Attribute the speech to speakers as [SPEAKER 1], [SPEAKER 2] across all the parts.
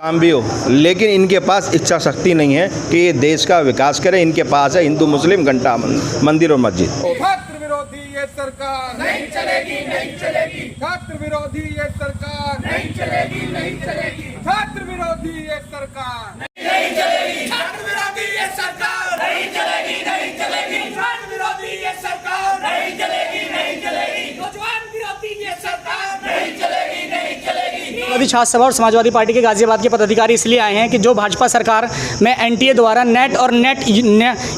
[SPEAKER 1] काम भी हो, लेकिन इनके पास इच्छा शक्ति नहीं है कि ये देश का विकास करें। इनके पास है हिंदू मुस्लिम घंटा मंदिर और मस्जिद।
[SPEAKER 2] छात्र विरोधी ये सरकार नहीं चलेगी, नहीं चलेगी। छात्र विरोधी ये सरकार नहीं चलेगी, नहीं चलेगी। छात्र विरोधी ये सरकार नहीं चलेगी, छात्र विरोधी ये सरकार नहीं चलेगी, नहीं चलेगी। छात्र विरोधी ये सरकार नहीं चलेगी, नहीं चलेगी। नौजवान विरोधी ये सरकार नहीं चलेगी, नहीं चलेगी।
[SPEAKER 3] छात्र सभा और समाजवादी पार्टी के गाजियाबाद के पदाधिकारी इसलिए आए हैं कि जो भाजपा सरकार में एनटीए द्वारा नेट और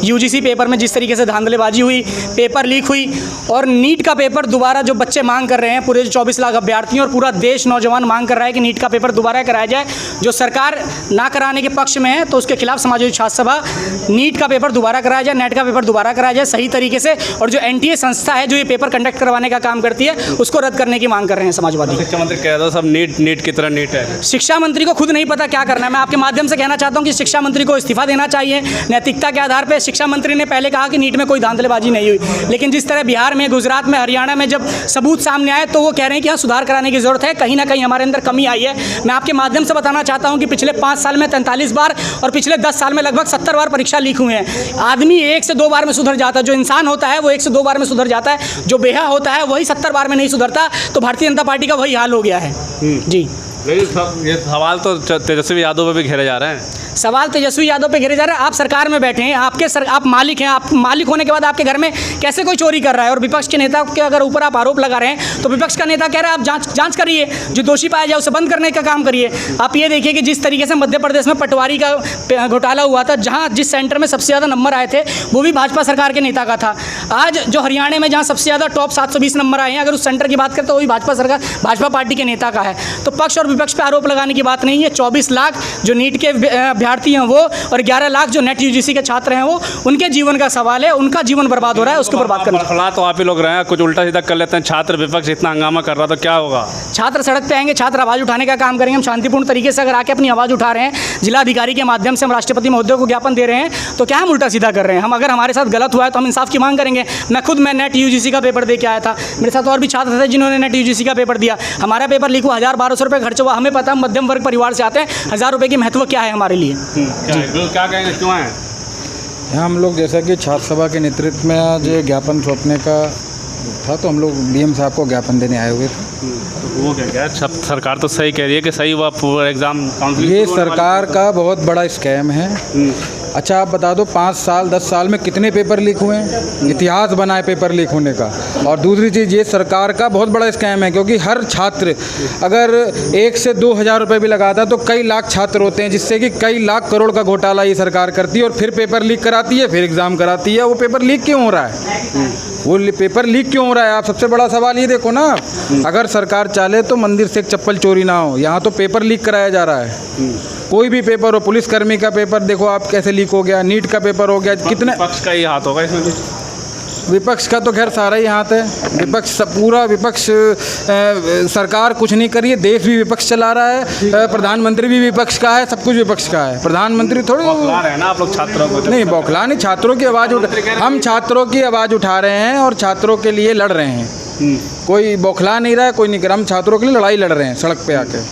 [SPEAKER 3] यूजीसी पेपर में जिस तरीके से धांधलेबाजी हुई, पेपर लीक हुई और नीट का पेपर दोबारा जो बच्चे मांग कर रहे हैं, पूरे 24 लाख अभ्यर्थी और पूरा देश नौजवान मांग कर रहा है कि नीट का पेपर दोबारा कराया जाए। जो सरकार ना कराने के पक्ष में है तो उसके खिलाफ समाजवादी छात्र सभा नीट का पेपर दोबारा कराया जाए, नेट का पेपर दोबारा कराया जाए सही तरीके से, और जो एनटीए संस्था है जो ये पेपर कंडक्ट करवाने का काम करती है उसको रद्द करने की मांग कर रहे हैं समाजवादी।
[SPEAKER 4] शिक्षा मंत्री कह रहा सब नीट की तरह नीट है।
[SPEAKER 3] शिक्षा मंत्री को खुद नहीं पता क्या करना है। मैं आपके माध्यम से कहना चाहता हूं कि शिक्षा मंत्री को इस्तीफा देना चाहिए नैतिकता के आधार पर। शिक्षा मंत्री ने पहले कहा कि नीट में कोई धांधलेबाजी नहीं हुई, लेकिन जिस तरह बिहार में, गुजरात में, हरियाणा में जब सबूत सामने आए तो वो कह रहे हैं कि हाँ सुधार कराने की जरूरत है, कहीं ना कहीं हमारे अंदर कमी आई है। मैं आपके माध्यम से बताना चाहता हूं कि पिछले 5 साल में 43 बार और पिछले 10 साल में लगभग 70 बार परीक्षा लीक हुए हैं। आदमी 1 से 2 बार में सुधर जाता है, जो इंसान होता है वो 1 से 2 बार में सुधर जाता है, जो बेहा होता है वही 70 बार में नहीं सुधरता। तो भारतीय जनता पार्टी का वही हाल हो गया है जी।
[SPEAKER 4] ये सवाल तो तेजस्वी यादव पे भी घेरे जा रहे हैं।
[SPEAKER 3] सवाल तेजस्वी यादव पे घेरे जा रहे हैं। आप सरकार में बैठे हैं, आप मालिक हैं। आप मालिक होने के बाद आपके घर में कैसे कोई चोरी कर रहा है और विपक्ष के नेता के अगर ऊपर आप आरोप लगा रहे हैं तो विपक्ष का नेता कह रहा है आप जांच करिए, जो दोषी पाया जाए उसे बंद करने का काम करिए। आप ये देखिए कि जिस तरीके से मध्य प्रदेश में पटवारी का घोटाला हुआ था, जहाँ जिस सेंटर में सबसे ज़्यादा नंबर आए थे वो भी भाजपा सरकार के नेता का था। आज जो हरियाणा में जहाँ सबसे ज़्यादा टॉप 720 नंबर आए हैं, अगर उस सेंटर की बात करें तो वही भाजपा पार्टी के नेता का है। तो पक्ष और विपक्ष पर आरोप लगाने की बात नहीं है। 24 लाख जो नीट के अभ्यर्थी हैं वो और 11 लाख जो नेट यूजीसी के छात्र हैं वो, उनके जीवन का सवाल है। उनका जीवन बर्बाद हो रहा है, उसको बर्बाद करना
[SPEAKER 4] तो आप ही लोग रहे हैं, कुछ उल्टा सीधा कर लेते हैं। छात्र विपक्ष इतना हंगामा कर रहा तो क्या होगा?
[SPEAKER 3] छात्र सड़क पे आएंगे, छात्र आवाज़ उठाने का काम करेंगे। हम शांतिपूर्ण तरीके से अगर आके अपनी आवाज़ उठा रहे हैं, जिलाधिकारी के माध्यम से हम राष्ट्रपति महोदय को ज्ञापन दे रहे हैं, तो क्या हम उल्टा सीधा कर रहे हैं? हम अगर हमारे साथ गलत हुआ है तो हम इंसाफ की मांग करेंगे। मैं नेट यूजीसी का पेपर दे के आया था, मेरे साथ और भी छात्र थे जिन्होंने नेट यूजीसी का पेपर दिया। हमारा पेपर लीक हुआ, 1000-1200 रुपये खर्च हुआ। हमें पता, मध्यम वर्ग परिवार से आते हैं, 1000 रुपये की महत्व क्या है हमारे लिए।
[SPEAKER 4] क्या कहेंगे, क्यों आए?
[SPEAKER 5] हम लोग जैसा कि छात्र सभा के नेतृत्व में आज ज्ञापन सौंपने का था, तो हम लोग डीएम साहब को ज्ञापन देने आए हुए थे।
[SPEAKER 4] वो क्या सरकार तो सही कह रही है कि सही हुआ पूरा एग्ज़ाम काउंसलिंग।
[SPEAKER 5] ये सरकार का बहुत बड़ा स्कैम है। अच्छा आप बता दो 5 साल 10 साल में कितने पेपर लीक हुए हैं? इतिहास बना है पेपर लीक होने का। और दूसरी चीज़, ये सरकार का बहुत बड़ा स्कैम है, क्योंकि हर छात्र अगर 1 से 2000 रुपये भी लगाता है तो कई लाख छात्र होते हैं, जिससे कि कई लाख करोड़ का घोटाला ये सरकार करती है और फिर पेपर लीक कराती है, फिर एग्ज़ाम कराती है। वो पेपर लीक क्यों हो रहा है? वो पेपर लीक क्यों हो रहा है? आप सबसे बड़ा सवाल ये देखो ना, अगर सरकार चाहे तो मंदिर से एक चप्पल चोरी ना हो, यहाँ तो पेपर लीक कराया जा रहा है। कोई भी पेपर हो, पुलिसकर्मी का पेपर देखो आप कैसे लीक हो गया, नीट का पेपर हो गया। कितने
[SPEAKER 4] विपक्ष का ही हाथ होगा इसमें?
[SPEAKER 5] विपक्ष का तो खैर सारा ही हाथ है। विपक्ष पूरा विपक्ष, सरकार कुछ नहीं करी है, देश भी विपक्ष चला रहा है, प्रधानमंत्री भी विपक्ष का है, सब कुछ विपक्ष का है। प्रधानमंत्री थोड़ी
[SPEAKER 4] बौखला रहे हैं ना आप लोग छात्रों को?
[SPEAKER 5] नहीं बौखला नहीं, छात्रों की आवाज़ हम छात्रों की आवाज़ उठा रहे हैं और छात्रों के लिए लड़ रहे हैं। कोई बौखला नहीं रहा है, कोई नहीं कर रहा। हम छात्रों के लिए लड़ाई लड़ रहे हैं सड़क पे आके।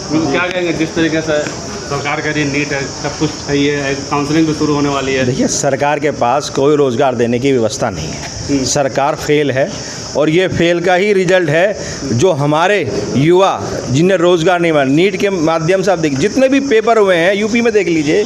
[SPEAKER 4] क्या कहेंगे जिस तरीके से सरकार कह रही है नीट है, सब कुछ सही है, काउंसलिंग भी शुरू होने वाली है?
[SPEAKER 1] देखिए, सरकार के पास कोई रोज़गार देने की व्यवस्था नहीं है। सरकार फेल है और ये फेल का ही रिजल्ट है जो हमारे युवा जिन्हें रोज़गार नहीं मिला। नीट के माध्यम से आप देखिए जितने भी पेपर हुए हैं, यूपी में देख लीजिए,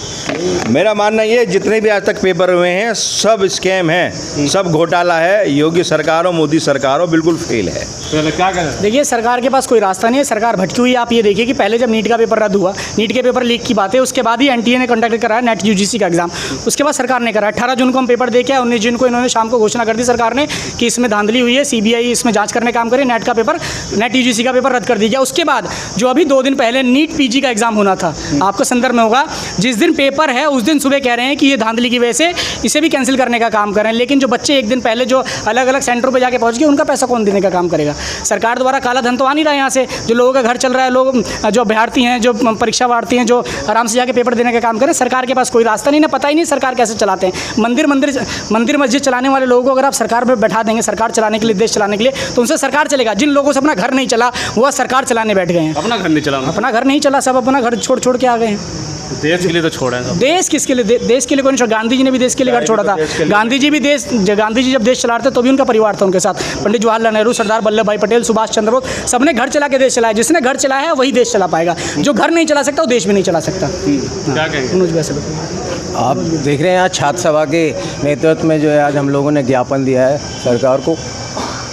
[SPEAKER 1] मेरा मानना ये जितने भी आज तक पेपर हुए हैं सब स्कैम हैं, सब घोटाला है। योगी सरकारों, मोदी सरकारों बिल्कुल फेल है।
[SPEAKER 4] क्या करें?
[SPEAKER 3] देखिए, सरकार के पास कोई रास्ता नहीं है, सरकार भटकी हुई है। आप ये देखिए कि पहले जब नीट का पेपर रद्द हुआ, नीट के पेपर लीक की बात है, उसके बाद ही एनटीए ने कंडक्ट कराया नेट यूजीसी का एग्जाम। उसके बाद सरकार ने कराया। 18 जून को हम पेपर दे के आए, 19 जून को इन्होंने शाम को घोषणा कर दी सरकार ने कि इसमें धांधली हुई है, सीबीआई इसमें जांच करने काम करे, नेट का पेपर, नेट यूजीसी का पेपर रद्द कर दिया गया। उसके बाद जो अभी 2 दिन पहले नीट पीजी का एग्जाम होना था, आपको संदर्भ में होगा, जिस दिन पेपर है उस दिन सुबह कह रहे हैं कि ये धांधली की वजह से इसे भी कैंसिल करने का काम कर रहे हैं। लेकिन जो बच्चे 1 दिन पहले जो अलग अलग सेंटरों पर जाके पहुँच गए, उनका पैसा कौन देने का काम करेगा? सरकार द्वारा काला धन तो आ नहीं रहा है यहाँ से। जो लोगों का घर चल रहा है, लोग जो अभ्यर्थी हैं, जो परीक्षा वार्थी हैं, जो आराम से जाके पेपर देने का काम करें, सरकार के पास कोई रास्ता नहीं, ना पता ही नहीं सरकार कैसे चलाते हैं। मंदिर मस्जिद चलाने वाले लोगों को अगर आप सरकार पर बैठा देंगे, सरकार चलाने के लिए देश चलाने के लिए, तो उनसे सरकार चलेगा। जिन लोगों से अपना घर नहीं चला वह सरकार चलाने बैठ गए हैं।
[SPEAKER 4] अपना घर नहीं चलाना,
[SPEAKER 3] अपना घर नहीं चला, सब अपना घर छोड़ छोड़ के आ गए हैं।
[SPEAKER 4] देश के लिए तो छोड़ा है सब।
[SPEAKER 3] देश किसके लिए? देश के लिए कोई नहीं छोड़ा। गांधी जी ने भी देश के लिए घर छोड़ा था। गांधी जी जब देश चला रहे थे तो भी उनका परिवार था उनके साथ। पंडित जवाहरलाल नेहरू, सरदार वल्लभ भाई पटेल, सुभाष चंद्र बोस, सबने घर चला के देश चलाया। जिसने घर चलाया है वही देश चला पाएगा। जो घर नहीं चला सकता वो देश भी नहीं चला सकता।
[SPEAKER 4] क्या कहेंगे?
[SPEAKER 3] मनोज वैसे बताइए।
[SPEAKER 6] आप देख रहे हैं आज छात्र सभा के नेतृत्व में जो है आज हम लोगों ने ज्ञापन दिया है सरकार को।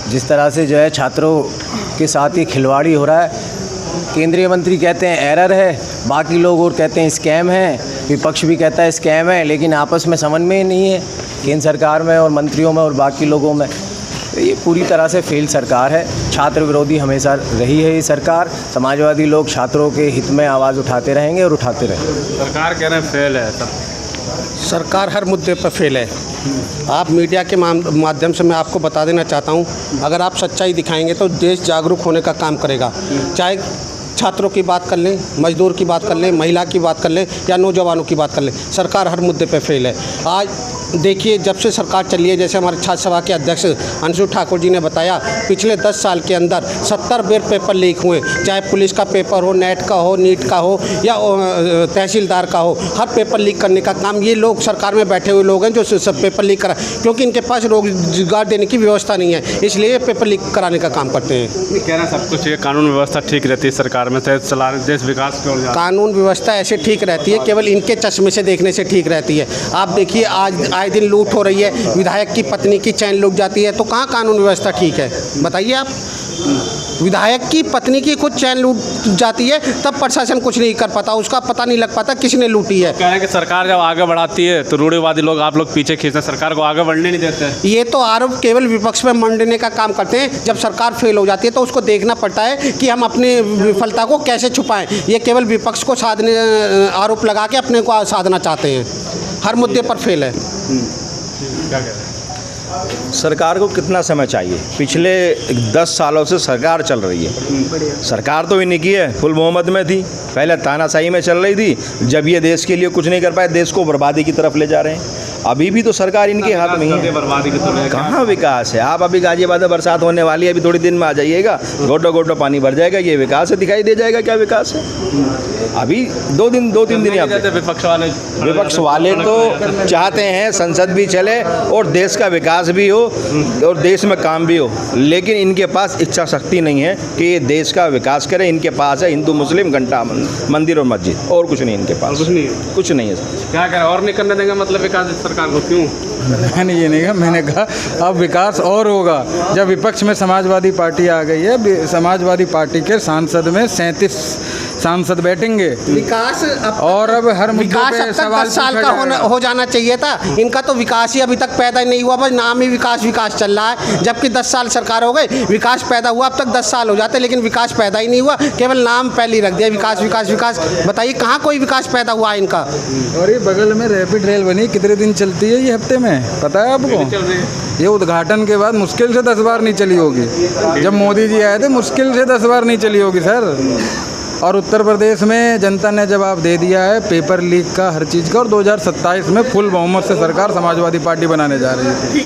[SPEAKER 6] जिस तरह से जो है छात्रों के साथ ये खिलवाड़ी हो रहा है, केंद्रीय मंत्री कहते हैं एरर है, बाकी लोग और कहते हैं स्कैम है, विपक्ष भी कहता है स्कैम है, लेकिन आपस में समझ में ही नहीं है केंद्र सरकार में और मंत्रियों में और बाकी लोगों में। तो ये पूरी तरह से फेल सरकार है। छात्र विरोधी हमेशा रही है ये सरकार। समाजवादी लोग छात्रों के हित में आवाज़ उठाते रहेंगे और उठाते रहेंगे।
[SPEAKER 4] सरकार कह रहे हैं फेल है सब।
[SPEAKER 7] सरकार हर मुद्दे पर फेल है। आप मीडिया के माध्यम से मैं आपको बता देना चाहता हूं, अगर आप सच्चाई दिखाएंगे तो देश जागरूक होने का काम करेगा। चाहे छात्रों की बात कर लें, मजदूर की बात कर लें, महिला की बात कर लें या नौजवानों की बात कर लें, सरकार हर मुद्दे पर फेल है। आज देखिए जब से सरकार चली है, जैसे हमारे छात्र सभा के अध्यक्ष अंशु ठाकुर जी ने बताया, पिछले 10 साल के अंदर 70 बार पेपर लीक हुए। चाहे पुलिस का पेपर हो, नेट का हो, नीट का हो या तहसीलदार का हो, हर पेपर लीक करने का काम ये लोग सरकार में बैठे हुए लोग हैं जो सब पेपर लीक करा, क्योंकि इनके पास रोजगार देने की व्यवस्था नहीं है, इसलिए ये पेपर लीक कराने का काम करते हैं।
[SPEAKER 4] कह रहे हैं सब कुछ ये कानून व्यवस्था ठीक रहती है सरकार में, से चला देश विकास की ओर जा रहा है।
[SPEAKER 7] कानून व्यवस्था ऐसे ठीक रहती है, केवल इनके चश्मे से देखने से ठीक रहती है। आप देखिए आज आए दिन लूट हो रही है, विधायक की पत्नी की चैन लूट जाती है, तो कहाँ कानून व्यवस्था ठीक है बताइए आप। विधायक की पत्नी की कुछ चैन लूट जाती है तब प्रशासन कुछ नहीं कर पाता, उसका पता नहीं लग पाता किसने लूटी है।
[SPEAKER 4] कह रहे हैं कि सरकार जब आगे बढ़ाती है तो रूढ़िवादी लोग आप लोग पीछे खींचते हैं, सरकार को आगे बढ़ने नहीं देते।
[SPEAKER 7] ये तो आरोप केवल विपक्ष में मंडने का काम करते हैं। जब सरकार फेल हो जाती है तो उसको देखना पड़ता है कि हम अपनी विफलता को कैसे छुपाएं। ये केवल विपक्ष को साधने आरोप लगा के अपने को साधना चाहते हैं। हर मुद्दे पर फेल है।
[SPEAKER 4] क्या कह रहे हैं?
[SPEAKER 1] सरकार को कितना समय चाहिए? पिछले 10 सालों से सरकार चल रही है। सरकार तो इन्हीं की है, फुल बहुमत में थी, पहले तानाशाही में चल रही थी। जब ये देश के लिए कुछ नहीं कर पाए, देश को बर्बादी की तरफ ले जा रहे हैं। अभी भी तो सरकार इनके हाथ में ही है।
[SPEAKER 4] बर्बादी की तरफ
[SPEAKER 1] कहाँ विकास है? आप अभी गाजियाबाद में बरसात होने वाली है, अभी थोड़ी दिन में आ जाइएगा, गोटो गोटो पानी भर जाएगा। ये विकास है? दिखाई दे जाएगा क्या विकास है? अभी 2-3 दिन ही आपके विपक्ष वाले तो चाहते हैं संसद भी चले और देश का विकास भी हो और देश में काम भी हो, लेकिन इनके पास इच्छा शक्ति नहीं है कि ये देश का विकास करे। इनके पास है हिंदू मुस्लिम घंटा मंदिर और मस्जिद, और कुछ नहीं इनके पास। कुछ नहीं है।
[SPEAKER 4] क्या करें और नहीं करने देंगे मतलब विकास सरकार को? क्यों?
[SPEAKER 5] मैंने ये नहीं कहा, मैंने कहा अब विकास और होगा जब विपक्ष में समाजवादी पार्टी आ गई है। समाजवादी पार्टी के सांसद में 37 सांसद बैठेंगे।
[SPEAKER 7] विकास
[SPEAKER 5] और अब हर मुद्दे
[SPEAKER 7] विकास
[SPEAKER 5] पे
[SPEAKER 7] अब तक
[SPEAKER 5] सवाल
[SPEAKER 7] 10 साल का हो जाना चाहिए था। इनका तो विकास ही अभी तक पैदा ही नहीं हुआ, बस नाम ही विकास चल रहा है। जबकि 10 साल सरकार हो गई, विकास पैदा हुआ अब तक 10 साल हो जाते, लेकिन विकास पैदा ही नहीं हुआ, केवल नाम पहले रख दिया विकास विकास विकास। बताइए कहाँ कोई विकास पैदा हुआ है इनका?
[SPEAKER 5] और ये बगल में रैपिड रेल बनी, कितने दिन चलती है ये हफ्ते में पता है आपको? ये उद्घाटन के बाद मुश्किल से 10 बार नहीं चली होगी। जब मोदी जी आए थे मुश्किल से 10 बार नहीं चली होगी सर। और उत्तर प्रदेश में जनता ने जवाब दे दिया है पेपर लीक का, हर चीज़ का। और 2027 में फुल बहुमत से सरकार समाजवादी पार्टी बनाने जा रही है।